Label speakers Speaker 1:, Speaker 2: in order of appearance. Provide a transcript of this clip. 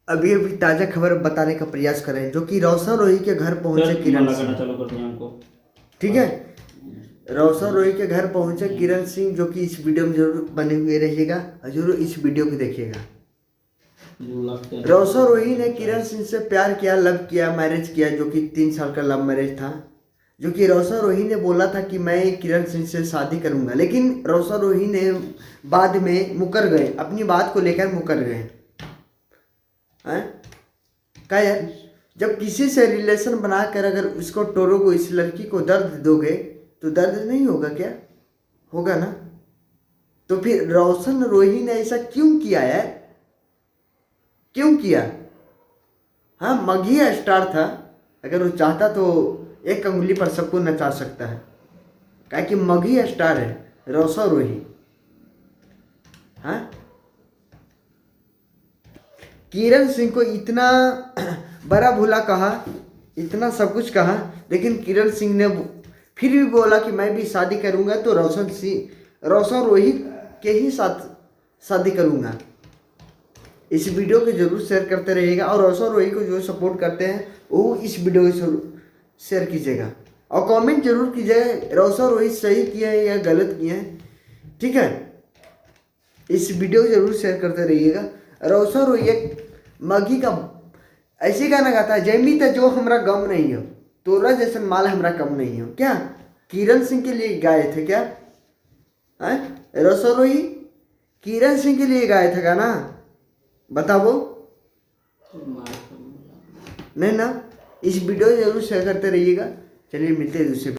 Speaker 1: अभी अभी ताज़ा खबर बताने का प्रयास कर रहे हैं, जो कि रोशन रोही के घर पहुंचे किरण सिंह।
Speaker 2: चालू कर दिया हमको।
Speaker 1: ठीक है, रोशन रोही के घर पहुंचे किरण सिंह, जो कि इस वीडियो में जरूर बने हुए रहिएगा और जरूर इस वीडियो को देखिएगा। रोशन रोही ने किरण सिंह से प्यार किया, लव किया, मैरिज किया, जो कि 3 साल का लव मैरिज था। जो कि रोशन रोही ने बोला था कि मैं किरण सिंह से शादी करूंगा, लेकिन रोशन रोही ने बाद में मुकर गए, अपनी बात को लेकर मुकर गए हैं। क्या यार, जब किसी से रिलेशन बनाकर अगर उसको टोरो को, इस लड़की को दर्द दोगे तो दर्द नहीं होगा क्या? होगा ना। तो फिर रोशन रोही ने ऐसा क्यों किया है? क्यों किया? हाँ, मघिया स्टार था, अगर वो चाहता तो एक अंगुली पर सबको नचा सकता है। क्या कि मघिया स्टार है रोशन रोही। हाँ, किरण सिंह को इतना बड़ा भूला कहा, इतना सब कुछ कहा, लेकिन किरण सिंह ने फिर भी बोला कि मैं भी शादी करूंगा तो रोशन रोही के ही साथ शादी करूंगा। इस वीडियो को जरूर शेयर करते रहिएगा और रोशन रोही को जो सपोर्ट करते हैं वो इस वीडियो को शेयर कीजिएगा और कमेंट जरूर कीजिएगा रोशन रोही सही किए हैं या गलत किए हैं। ठीक है, इस वीडियो को जरूर शेयर करते रहिएगा। रोशन रोही एक मघी का ऐसे गाना गाता है, जैमी तो जो हमरा गम नहीं हो, तोरा जैसन माल हमरा कम नहीं हो। क्या किरण सिंह के लिए गाए थे क्या? रोशन रोही किरण सिंह के लिए गाए थे गाना? बताओ। नहीं ना। इस वीडियो को जरूर शेयर करते रहिएगा। चलिए मिलते हैं दूसरे